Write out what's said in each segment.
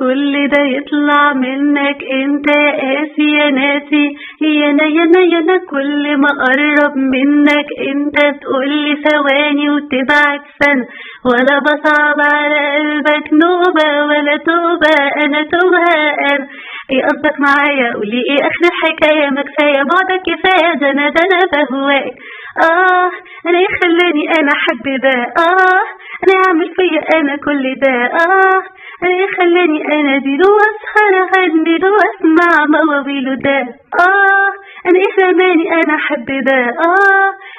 كل ده يطلع منك انت قاسي يا ناسي. يا انا كل ما اقرب منك انت تقولي ثواني وتبعد سنة، ولا بصعب على قلبك نوبة ولا توبة، انا توبة انا. ايه قصدك معايا؟ قولي ايه اخر الحكاية؟ ما كفاية بعدك كفاية، ده انا بهواك. انا ايه خلاني انا احب ده؟ انا اعمل فيا انا كل ده؟ انا ايه خلاني انا دي واسهر اغني واسمع مواويله ده؟ انا ايه خلاني انا احب ده؟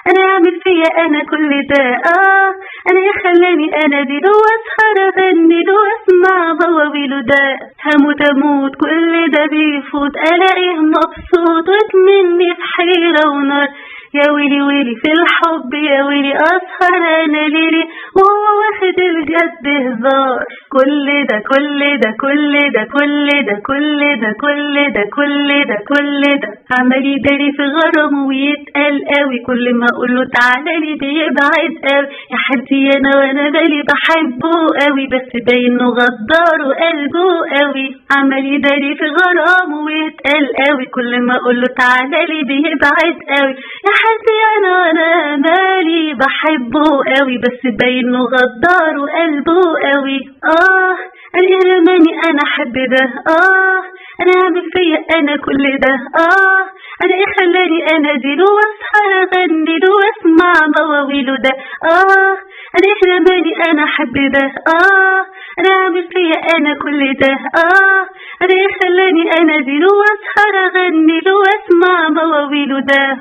انا اعمل فيا انا كل ده؟ انا ايه خلاني انا دي واسهر اغني واسمع مواويله ده؟ هموت كل ده بيفوت الاقيه مبسوط وتمني في حيرة ونار. يا ويلي في الحب، يا ويلي اسهر انا ليلي وهو واخد الجد هزار. كل ده عمال يداري في غرامه ويتقل قوي، كل ما اقوله تعالى بيبعد قوي. يا حبيبتي انا وانا بالي بحبه قوي، بس باينه غدار وقلبه قوي. عمال يداري في غرامه ويتقل قوي، كل ما اقوله تعالى بيبعد قوي. يا حبيبتي انا وانا مالي بحبه قوي، بس باينه غدار وقلبه قوي. انا رماني انا احب ده؟ انا اعمل فيا انا كل ده؟ انا ايه خلاني انا دي واسهر اغني واسمع مواويله ده؟ انا ايه رماني انا احب ده؟ انا اعمل فيا انا كل ده؟ انا ايه خلاني انا دي واسهر اغني واسمع مواويله ده؟